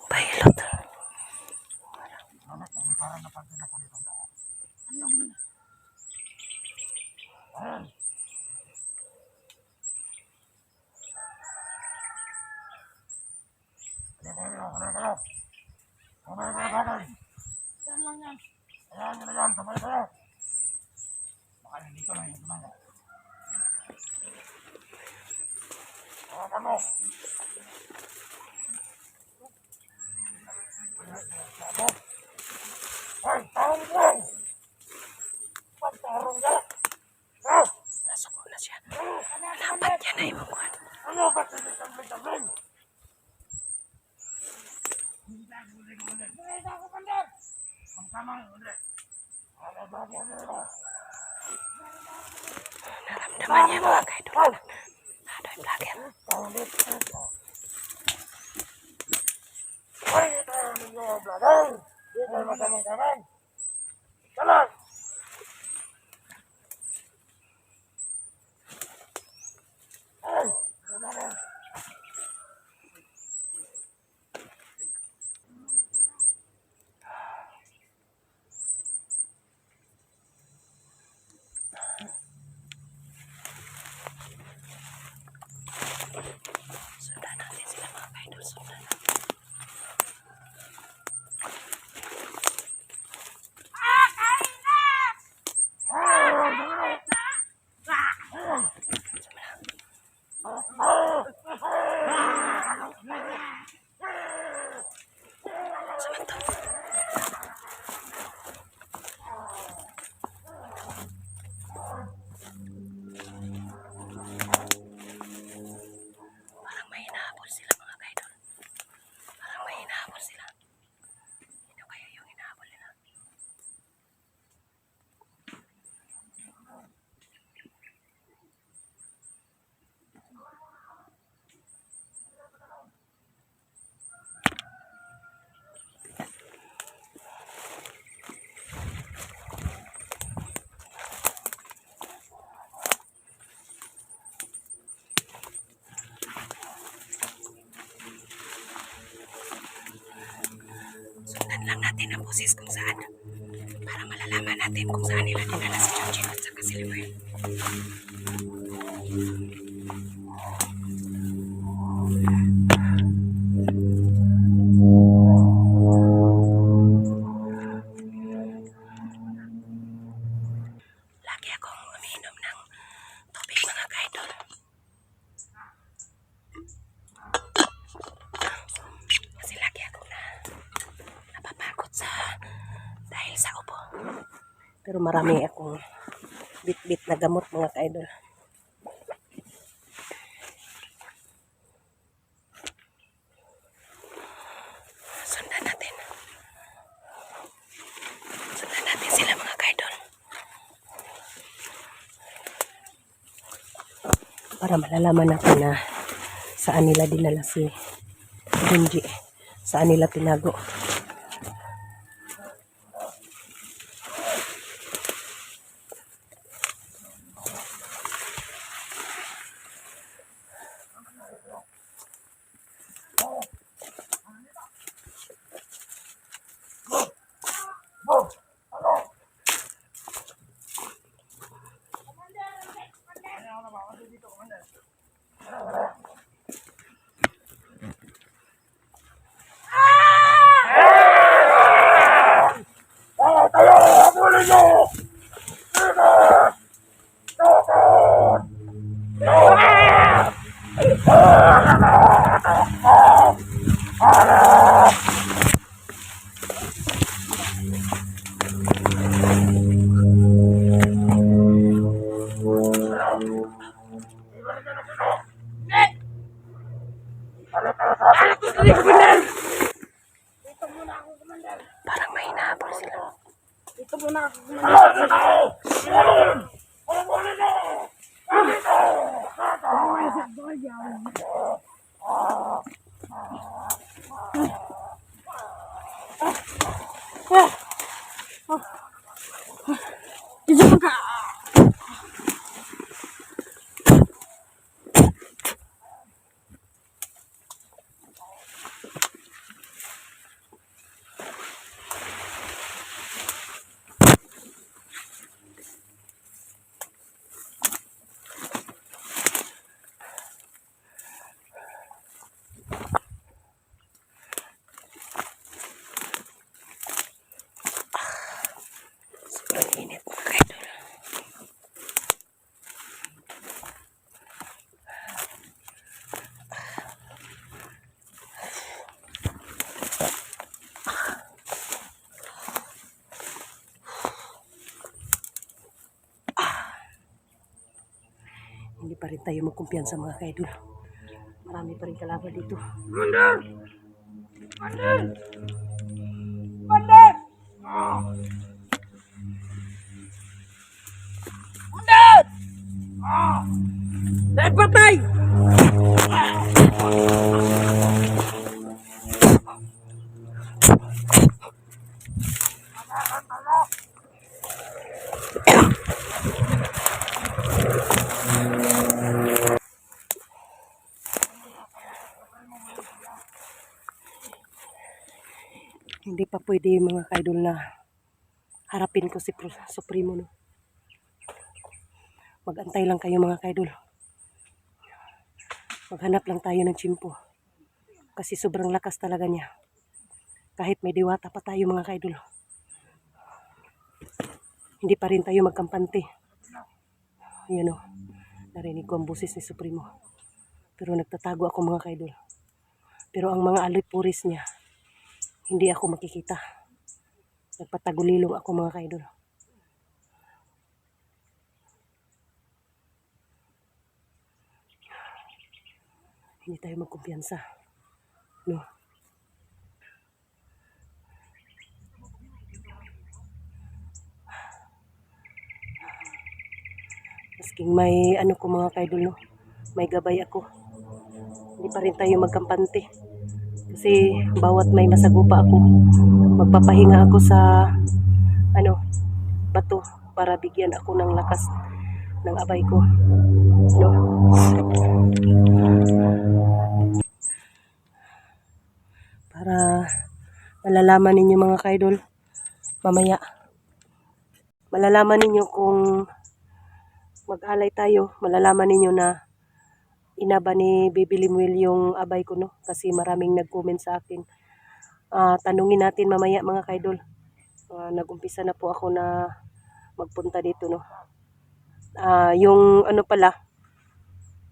Pilot. Nasuko na siya. Lapat niya na yung kuwan. Naramdaman niya mga kaidol. Nado yung vlogger. Sundan natin sila mga kaidol. Sundan natin. Parang may hinahabol sila mga kaidol. Parang may hinahabol sila. Ano kaya yung hinahabol nila? Sundan lang natin ang boses kung saan para malalaman natin kung saan nila dinala si Junjin at saka si Limuel. Lagi akong umiinom ng tubig mga kaidol. Kasi lagi ako napapagod dahil sa ubo. Pero marami akong bit-bit na gamot mga kaidol. Sundan natin. Sundan natin sila mga kaidol. Para malalaman natin na saan nila dinala si Junji. Saan nila tinago. Parang may hinahabol sila. Dito muna ako kumalas. Dito ka. Sobrang init mga kaidol. Hindi pa rin tayo magkumpiyansa mga kaidol. Marami pa rin kalaban dito. Mandar! Mandar! Mandar! Mandar! Dahil patay! Hindi pa pwede mga kaidol na harapin ko si Supremo. No? Mag-antay lang kayo mga kaidol. Maghanap lang tayo ng tsimpo. Kasi sobrang lakas talaga niya. Kahit may diwata pa tayo mga kaidol. Hindi pa rin tayo magkampante. Yan o. Narinig ko ang boses ni Supremo. Pero nagtatago ako mga kaidol. Pero ang mga alipuris niya, hindi ako makikita. Nagpatagulilong ako mga kaidol. Hindi tayo magkumpiyansa. No? Masking may ano ko mga kaidol, no? May gabay ako. Hindi pa rin tayo magkampante. Kasi bawat may masagupa ako, magpapahinga ako sa bato para bigyan ako ng lakas ng abay ko. No? Para malalaman ninyo mga kaidol, mamaya malalaman ninyo kung mag-alay tayo, malalaman ninyo na inaba ni Baby Limuel yung abay ko, no? Kasi maraming nag-comment sa akin. Tanungin natin mamaya mga kaidol. Nag-umpisa na po ako na magpunta dito, no? Yung ano pala,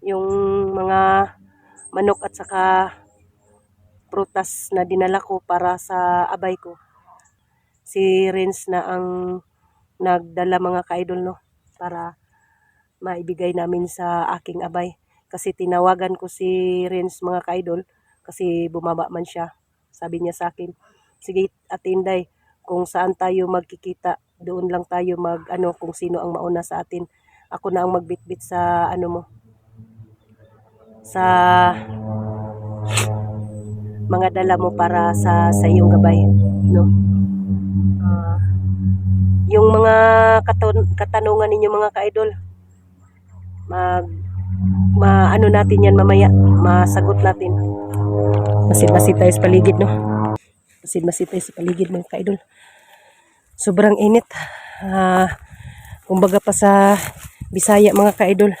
yung mga manok at saka prutas na dinala ko para sa abay ko. Si Renz na ang nagdala mga kaidol, no? Para maibigay namin sa aking abay. Kasi tinawagan ko si Renz mga kaidol kasi bumaba man siya. Sabi niya sa akin, sige Atinday, kung saan tayo magkikita, doon lang tayo kung sino ang mauna sa atin. Ako na ang magbitbit sa mo, sa mga dala mo para sa iyong gabay, no? Yung mga katanungan ninyo mga kaidol, maano natin yan mamaya, masagot natin. Masid-masid tayo sa paligid, no? Masid-masid tayo sa paligid mga kaidol. Sobrang init. Kumbaga pa sa Bisaya mga kaidol,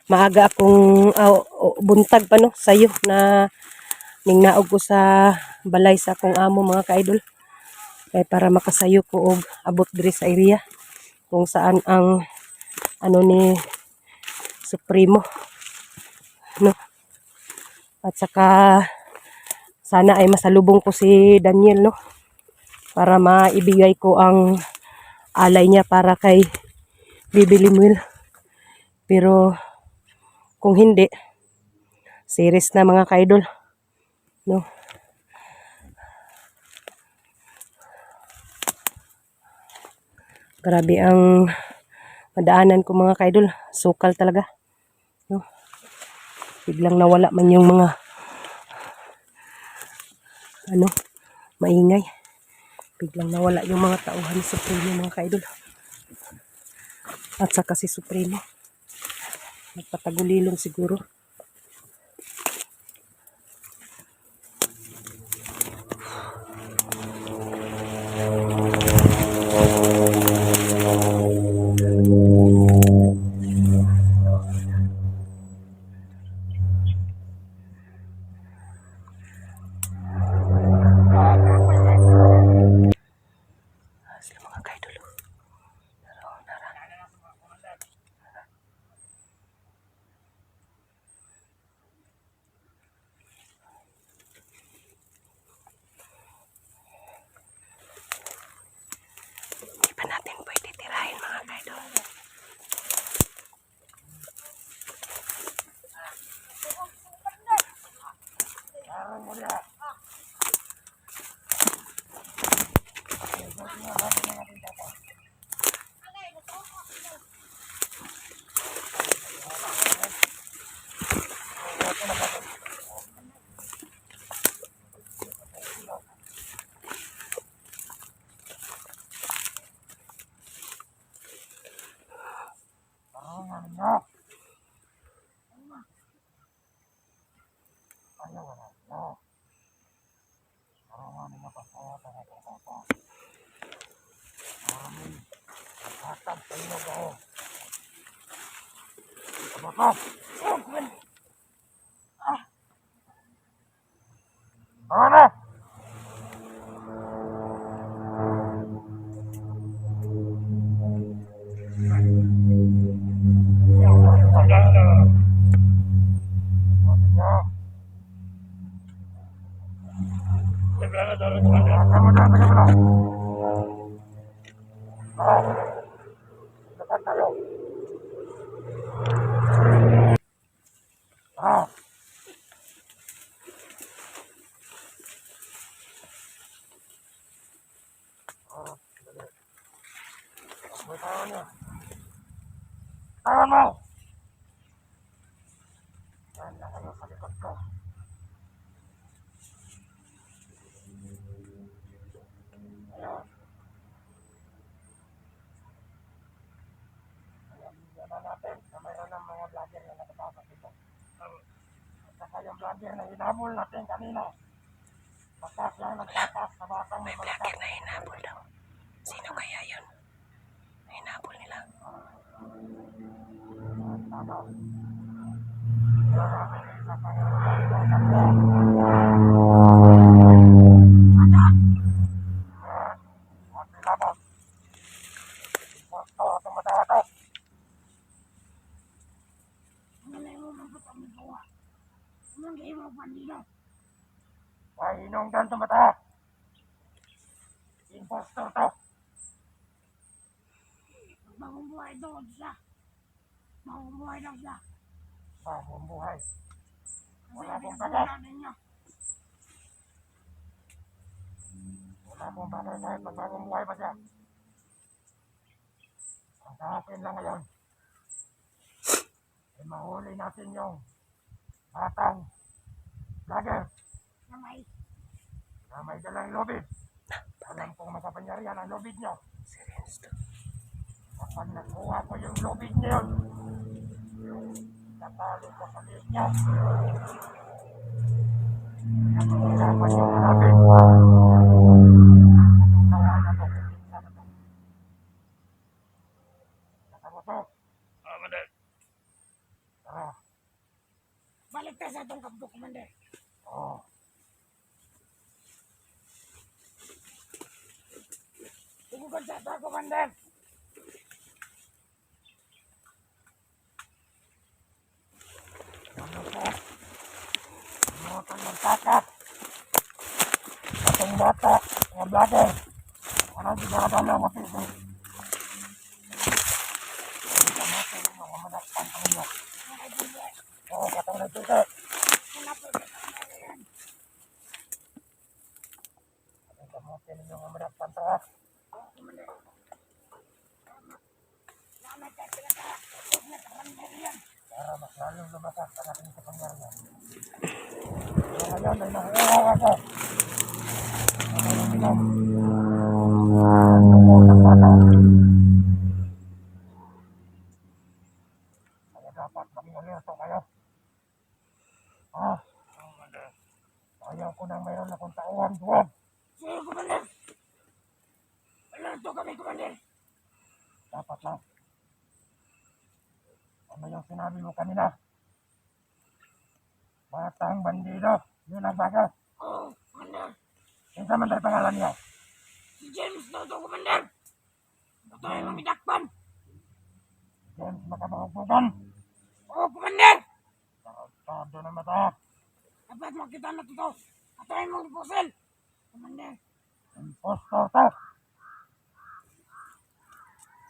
maaga akong buntag pa, no, sayo na ningnaog ko sa balay sa akong amo mga kaidol. Kaya para makasayo ko og abot diri sa area kung saan ang ni Supremo, no? At saka sana ay masalubong ko si Daniel, no? Para maibigay ko ang alay niya para kay Baby Limuel. Pero kung hindi, series na mga kaidol, no? Grabe ang madaanan ko mga kaidol. Sukal talaga. No? Biglang nawala man yung mga maingay. Biglang nawala yung mga tauhan ni Supremo mga kaidol. At saka si Supremo. Nagpatagulilong siguro. Sila mga kaidol. Hindi pa natin pwede tirahin mga kaidol. Tawan mo! Yung vlogger na hinabol natin kanina. Batas lang nagtatas sa batang May vlogger na hinabol daw. Sino kaya yun? Na hinabol nila. Pahinong dan sa mata. Impostor to. Mamumuhay doon siya. Mamumuhay lang siya. Mamumuhay. Wala pong batas. Wala pong batas kahit mamumuhay pa siya. Ang sa akin lang ngayon, ay mahuli natin yung batang vlogger na may dalang lobid. Alam kong makapangyarihan ang lobid niyo. Kapag nakuha ko yung lobid niyo yun, natalo ko sa liit niya. Kapag yung lobid, nawa na to. Natapos to. Commander. Tara. Balik tayo sa itong kapdo, Commander. Oo. Tugugan sa ito, Commander. Ano po? Ano itong magtakat? Itong bata, mga vlogger. Ano sigurado lang mapisi? Hindi ka natin yung mga madakpan sa inyo. Oo, katong nagtute. Hindi ka natin yung mga madakpan sa inyo. yung lumakas sa aking kapangyarihan. Kaya ngayon ay nahuha ako. Ano yung inom? Ang dugo ng bata. Kaya dapat maging alerto kayo. Ha? Ayaw ko nang mayroon akong tauhan doon. Sige, Commander! Alerto kami, Commander! Dapat lang. Ano yung sinabi mo kanina? Batang bandido. Yun ang bago. Oo, Commander. Kinsa man tayo pangalan niya? Si James daw to, Commander. Ito ay mamidakpan. James makabahugbugan. Oo, Commander. Tarantado na mata. Dapat makita na ito. Ito ay mong pusil. Commander. Impostor to.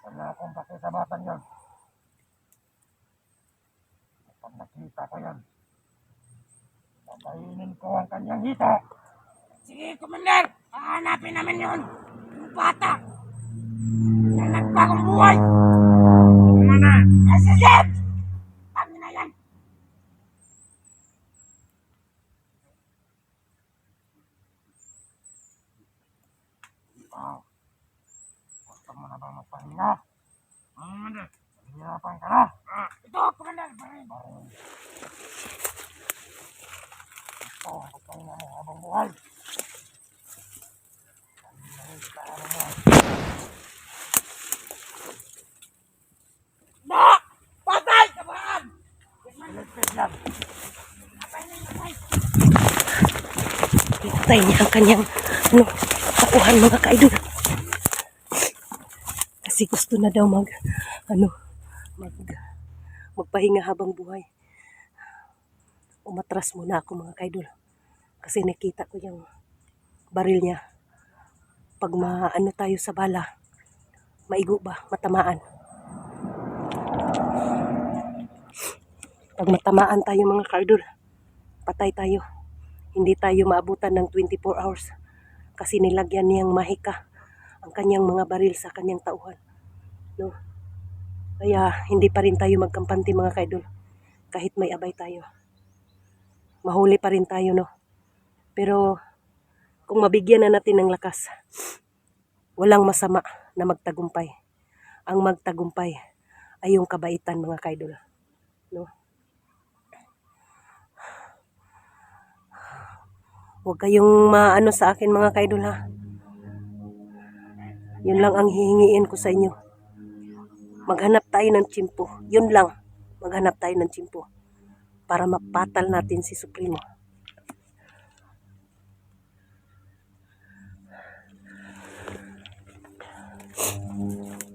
Wala akong pakisabatan yun. Kapag nakita ko yan, patainin ko ang kanyang hita. Sige, Commander! Hahanapin namin yun! Yung bata! Na nagbagong buhay! Commander! Si James! Tangin na yan! Wow! Gusto mo na bang magpahinga? Commander! Hihirapan ka na! Ito, Commander! Baril! Ito, magpahinga mo habang buhay! Na! Patay! Kabahan! Electric yan! Pinatay niya ang kanyang tauhan mga ka-idol. Kasi gusto na daw magpahinga habang buhay. Umatras muna ako mga ka-idol. Kasi nakita ko yung baril niya. Pag tayo sa bala, maigo ba? Matamaan. Pag matamaan tayo mga ka-idol, patay tayo. Hindi tayo maabutan ng 24 hours. Kasi nilagyan niyang mahika ang kanyang mga baril sa kanyang tauhan. No? Kaya hindi pa rin tayo magkampante mga ka-idol. Kahit may abay tayo. Mahuli pa rin tayo, no? Pero kung mabigyan na natin ng lakas, walang masama na magtagumpay. Ang magtagumpay ay yung kabaitan mga ka-idol. No? Huwag kayong maano sa akin mga ka-idol ha. Yun lang ang hihingiin ko sa inyo. Maghanap tayo ng tsimpo. Yun lang. Maghanap tayo ng tsimpo. Para mapatal natin si Supremo.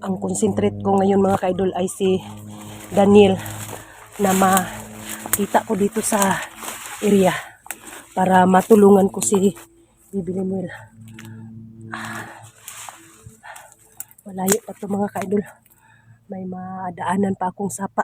Ang concentrate ko ngayon mga ka-idol ay si Daniel na makita ko dito sa area para matulungan ko si Bibi Lemuel. Malayo pa to mga ka-idol. May madaanan pa akong sapa.